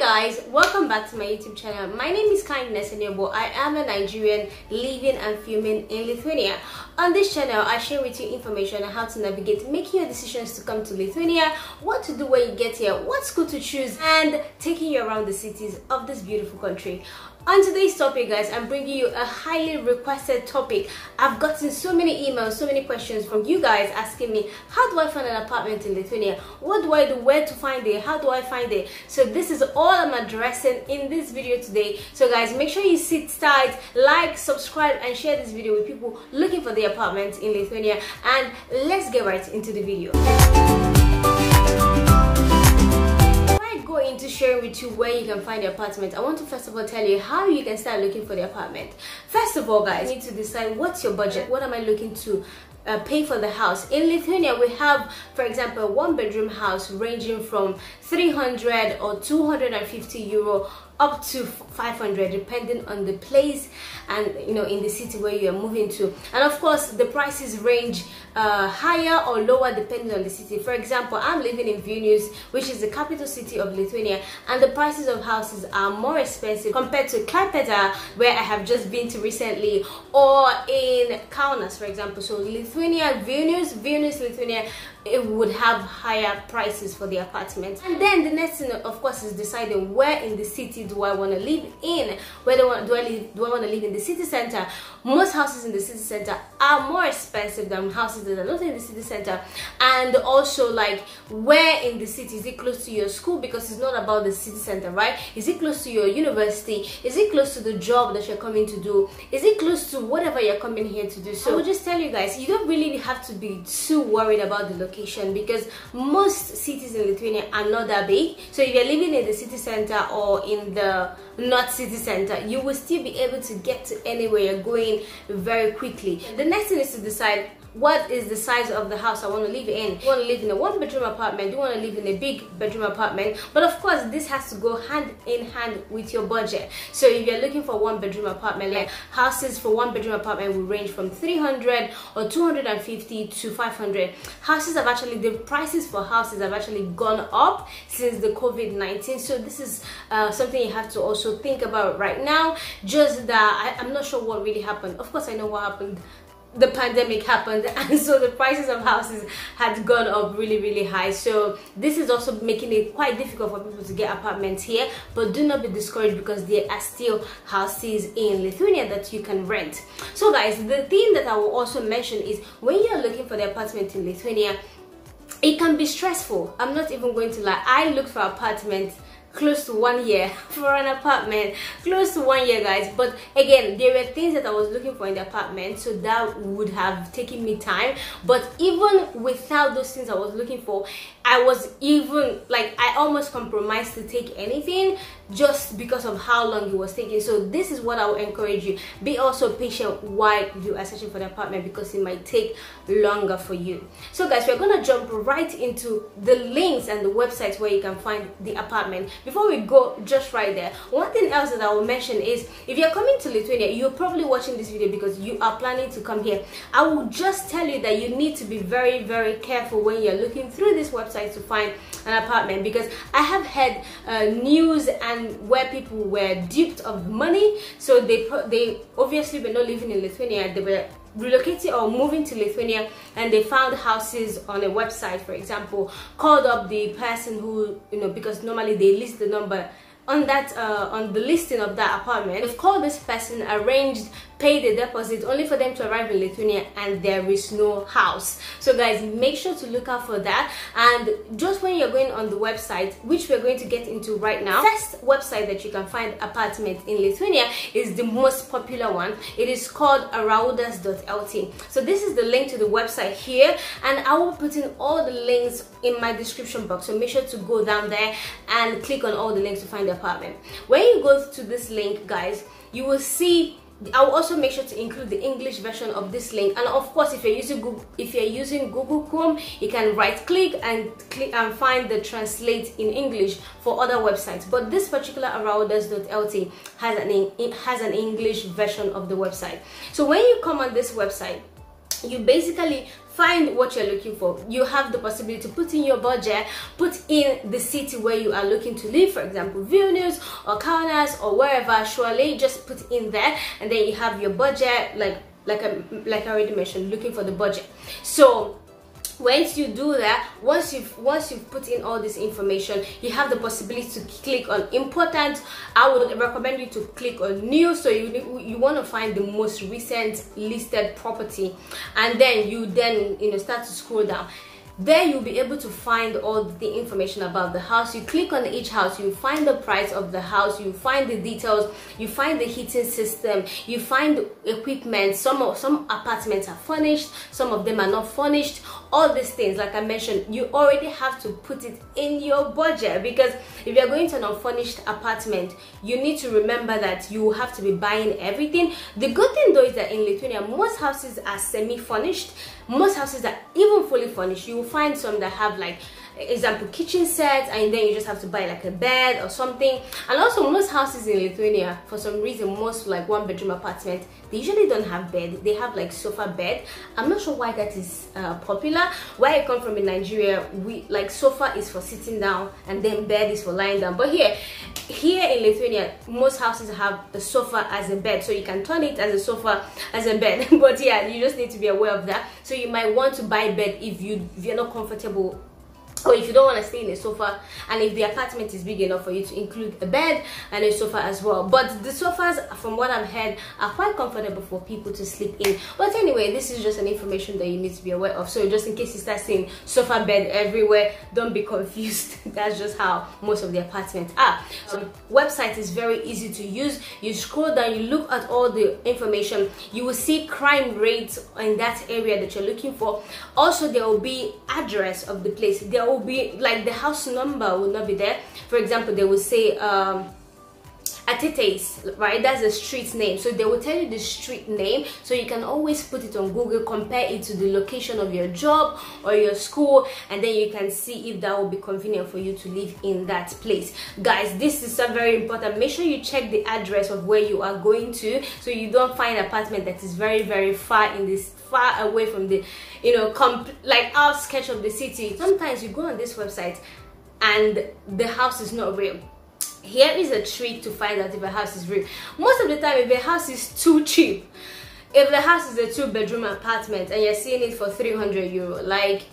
guys, welcome back to my YouTube channel. My name is Kindness Enyebo. I am a Nigerian living and filming in Lithuania. On this channel, I share with you information on how to navigate making your decisions to come to Lithuania, what to do when you get here, what school to choose, and taking you around the cities of this beautiful country. On today's topic, guys, I'm bringing you a highly requested topic. I've gotten so many emails, so many questions from you guys asking me, how do I find an apartment in Lithuania? What do I do? Where to find it? How do I find it? So this is all I'm addressing in this video today. So guys, make sure you sit tight, like, subscribe, and share this video with people looking for the apartment in Lithuania. And let's get right into the video. Into sharing with you where you can find the apartment, I want to first of all tell you how you can start looking for the apartment. First of all, guys, you need to decide what's your budget. What am I looking to pay for the house? In Lithuania, we have, for example, a one-bedroom house ranging from 300 or 250 euro up to 500, depending on the place and in the city where you are moving to. And of course, the prices range higher or lower depending on the city. For example, I'm living in Vilnius, which is the capital city of Lithuania, and the prices of houses are more expensive compared to Klaipėda, where I have just been to recently, or in Kaunas, for example. So Lithuania, Vilnius, Lithuania, it would have higher prices for the apartment. And then the next thing, of course, is deciding where in the city do I want to live in. Where do I want to live in the city center? Most houses in the city center are more expensive than houses that are not in the city center. And also, like, where in the city? Is it close to your school? Because it's not about the city center, right? Is it close to your university? Is it close to the job that you're coming to do? Is it close to whatever you're coming here to do? So I will just tell you guys, you don't really have to be too worried about the location, because most cities in Lithuania are not that big. So if you're living in the city center or in the not city center, you will still be able to get to anywhere you're going very quickly. The next thing is to decide what is the size of the house I want to live in. Do you want to live in a one-bedroom apartment? Do you want to live in a big bedroom apartment? But of course, this has to go hand in hand with your budget. So if you're looking for a one-bedroom apartment, like houses for one-bedroom apartment will range from 300 or 250 to 500. The prices for houses have actually gone up since the COVID-19. So this is something you have to also think about right now. Just that I'm not sure what really happened. Of course, I know what happened. The pandemic happened, and so the prices of houses had gone up really high. So this is also making it quite difficult for people to get apartments here. But do not be discouraged, because there are still houses in Lithuania that you can rent. So guys, the thing that I will also mention is, when you're looking for the apartment in Lithuania, it can be stressful. I'm not even going to lie. I looked for apartments close to 1 year for an apartment, close to 1 year, guys. But again, there were things that I was looking for in the apartment, so that would have taken me time. But even without those things I was looking for, I was even like, I almost compromised to take anything just because of how long it was taking. So this is what I will encourage you: be also patient while you are searching for the apartment, because it might take longer for you. So guys, we're gonna jump right into the links and the websites where you can find the apartment. Before we go just right there, one thing else that I will mention is, if you're coming to Lithuania, you're probably watching this video because you are planning to come here. I will just tell you that you need to be very careful when you're looking through this website to find an apartment, because I have had news and where people were duped of money. So they obviously were not living in Lithuania, they were relocating or moving to Lithuania, and they found houses on a website, for example, called up the person who, because normally they list the number on that on the listing of that apartment. They've called this person, arranged, paid a deposit, only for them to arrive in Lithuania and there is no house. So guys, make sure to look out for that. And just when you're going on the website, which we're going to get into right now, first website that you can find apartments in Lithuania is the most popular one. It is called olabisi.titloye. So this is the link to the website here, and I will put in all the links in my description box. So make sure to go down there and click on all the links to find the apartment. When you go to this link, guys, you will see, I will also make sure to include the English version of this link. And of course, if you're using Google Chrome, you can right click and find the translate in English for other websites. But this particular olabisi.titloye has an English version of the website. So when you come on this website, you basically find what you're looking for. You have the possibility to put in your budget, put in the city where you are looking to live, for example Vilnius or Kaunas or wherever. Surely just put in there, and then you have your budget, like I already mentioned, looking for the budget. So once you do that, once you've put in all this information, you have the possibility to click on important. I would recommend you to click on new. So you want to find the most recent listed property, and then you start to scroll down. There you'll be able to find all the information about the house. You click on each house, you find the price of the house, you find the details, you find the heating system, you find equipment. Some apartments are furnished, some of them are not furnished. All these things, like I mentioned, you already have to put it in your budget, because if you're going to an unfurnished apartment, you need to remember that you have to be buying everything. The good thing though is that in Lithuania, most houses are semi-furnished. Most houses are even fully furnished. You will find some that have, like, example, kitchen sets, and then you just have to buy like a bed or something. And also most houses in Lithuania, for some reason, most like 1-bedroom apartment, they usually don't have bed. They have like sofa bed. I'm not sure why that is popular. Where I come from in Nigeria, we like sofa is for sitting down and then bed is for lying down. But here in Lithuania, most houses have the sofa as a bed, so you can turn it as a sofa as a bed. But yeah, you just need to be aware of that. So you might want to buy bed if you're not comfortable, or if you don't want to stay in a sofa, and if the apartment is big enough for you to include a bed and a sofa as well. But the sofas, from what I've heard, are quite comfortable for people to sleep in. But anyway, this is just an information that you need to be aware of. So just in case you start seeing sofa bed everywhere, don't be confused. That's just how most of the apartments are. So website is very easy to use. You scroll down, you look at all the information, you will see crime rates in that area that you're looking for. Also, there will be address of the place. There will be, like, the house number will not be there. For example, they will say Atites, right? That's a street name, so they will tell you the street name, so you can always put it on Google, compare it to the location of your job or your school, and then you can see if that will be convenient for you to live in that place. Guys, this is very important. Make sure you check the address of where you are going to, so you don't find an apartment that is very far away from the like outskirts of the city. Sometimes you go on this website and the house is not real. Here is a trick to find out if a house is real. Most of the time, if a house is too cheap, if the house is a 2-bedroom apartment and you're seeing it for 300 euro, like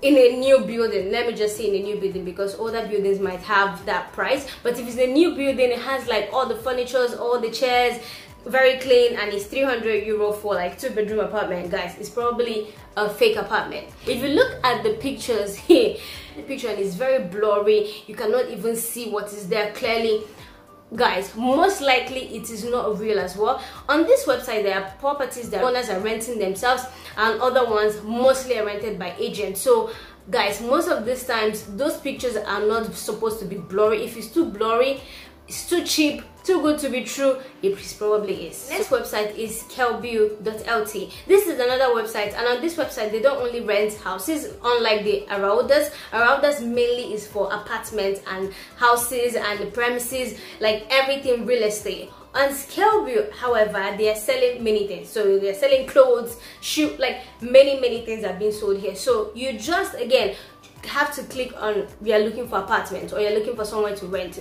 in a new building, let me just say in a new building, because older buildings might have that price, but if it's a new building, it has like all the furnitures, all the chairs, very clean, and it's 300 euro for like 2-bedroom apartment, guys, it's probably a fake apartment. If you look at the pictures here, the picture is very blurry, you cannot even see what is there clearly. Guys, most likely it is not real as well. On this website, there are properties that owners are renting themselves, and other ones mostly are rented by agents. So guys, most of these times those pictures are not supposed to be blurry. If it's too blurry, it's too cheap, too good to be true, it probably is. Next website is spheducationaltravels. This is another website, and on this website they don't only rent houses, unlike the Araudas. Araudas mainly is for apartments and houses and premises, like everything real estate. On Scaleview, however, they are selling many things. So they're selling clothes, shoes, like many things are being sold here. So you just, again, have to click on you're looking for apartments or you're looking for somewhere to rent,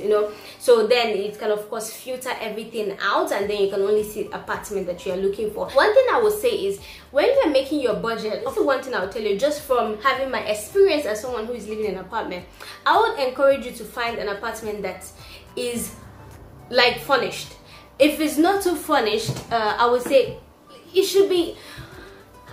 so then it can of course filter everything out, and then you can only see the apartment that you're looking for. One thing I would say is, when you're making your budget, also one thing I'll tell you, just from having my experience as someone who is living in an apartment, I would encourage you to find an apartment that is like furnished. If it's not too furnished, I would say it should be,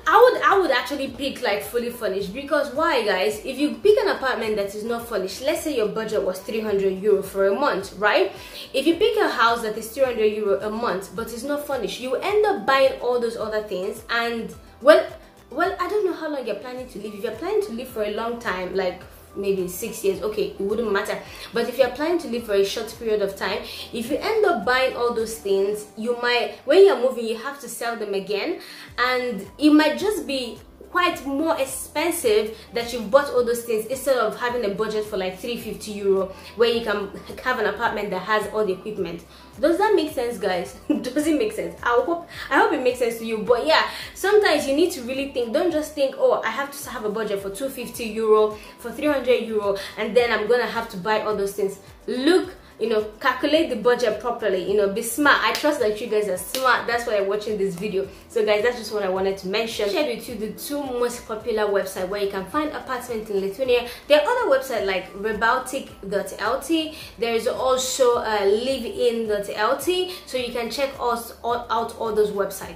I would actually pick like fully furnished. Because why, guys? If you pick an apartment that is not furnished, let's say your budget was 300 euro for a month, right? If you pick a house that is 300 euro a month but it's not furnished, you end up buying all those other things, and well, I don't know how long you're planning to live. If you're planning to live for a long time, like maybe 6 years, okay, it wouldn't matter. But if you're planning to live for a short period of time, if you end up buying all those things, you might, when you're moving, you have to sell them again, and it might just be quite more expensive that you've bought all those things instead of having a budget for like 350 euro where you can have an apartment that has all the equipment. Does that make sense, guys? Does it make sense? I hope it makes sense to you. But yeah, sometimes you need to really think. Don't just think, oh, I have to have a budget for 250 euro, for 300 euro, and then I'm gonna have to buy all those things. Look, you know, calculate the budget properly, you know, be smart. I trust that you guys are smart. That's why I'm watching this video. So guys, that's just what I wanted to mention. I shared with you the two most popular websites where you can find apartments in Lithuania. There are other websites like rebaltic.lt. there is also livein.lt, so you can check out all those websites.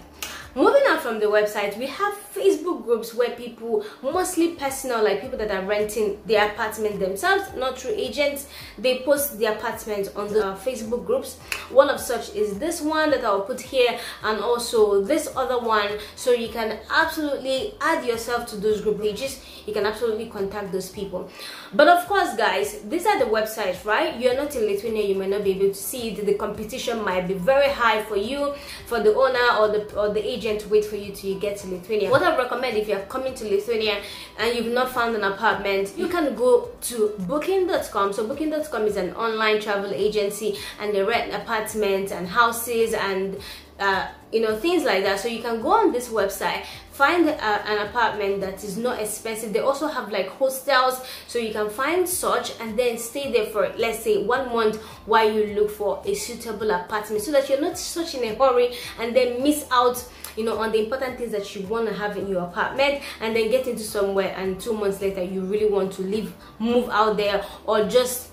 Moving on from the website, we have Facebook groups where people, mostly personal, like people that are renting their apartment themselves, not through agents, they post their apartment on the Facebook groups. One of such is this one that I'll put here, and also this other one. So you can absolutely add yourself to those group pages. You can absolutely contact those people. But of course, guys, these are the websites, right? You're not in Lithuania, you might not be able to see it. The competition might be very high for you, for the owner or the agent to wait for you till you get to Lithuania. What I recommend, if you're coming to Lithuania and you've not found an apartment, you can go to booking.com. So booking.com is an online travel agency, and they rent apartments and houses and you know, things like that. So you can go on this website, find an apartment that is not expensive. They also have like hostels, so you can find such and then stay there for, let's say, 1 month while you look for a suitable apartment, so that you're not such in a hurry and then miss out, you know, on the important things that you want to have in your apartment, and then get into somewhere and 2 months later you really want to move out there, or just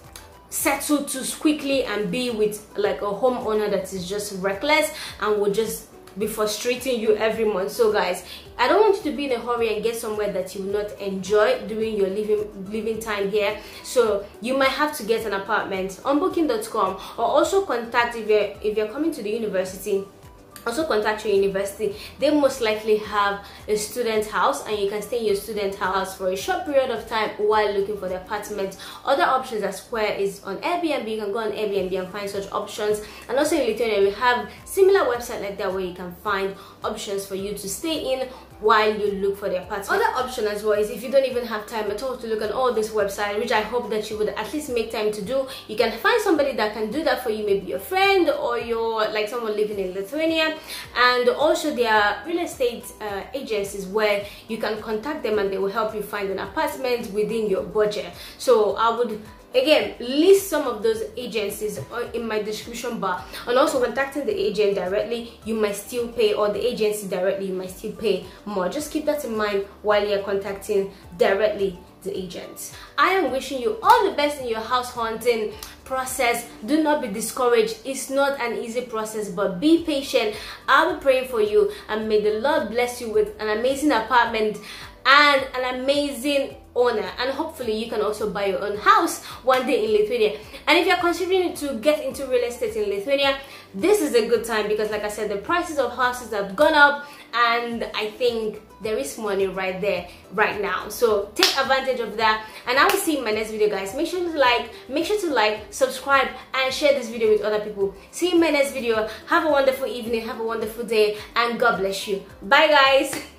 settle too quickly and be with like a homeowner that is just reckless and will just be frustrating you every month. So guys, I don't want you to be in a hurry and get somewhere that you will not enjoy during your living time here. So you might have to get an apartment on booking.com, or also contact, if you're coming to the university, also contact your university. They most likely have a student house, and you can stay in your student house for a short period of time while looking for the apartment. Other options as well is on Airbnb. You can go on Airbnb and find such options. And also in Lithuania, we have similar website like that where you can find options for you to stay in while you look for the apartment. Other option as well is, if you don't even have time at all to look on all this website, which I hope that you would at least make time to do, you can find somebody that can do that for you, maybe your friend or your, like, someone living in Lithuania. And also there are real estate agencies where you can contact them and they will help you find an apartment within your budget. So I would again list some of those agencies in my description bar. And also contacting the agent directly, you might still pay, or the agency directly, you might still pay more. Just keep that in mind while you're contacting directly the agents. I am wishing you all the best in your house hunting process. Do not be discouraged. It's not an easy process, but be patient. I'll be praying for you, and may the Lord bless you with an amazing apartment and an amazing owner, and hopefully you can also buy your own house one day in Lithuania. And if you're considering to get into real estate in Lithuania, this is a good time, because like I said, the prices of houses have gone up, and I think there is money right there right now. So take advantage of that, and I will see you in my next video, guys. Make sure to like, subscribe, and share this video with other people. See you in my next video. Have a wonderful evening, have a wonderful day, and God bless you. Bye guys.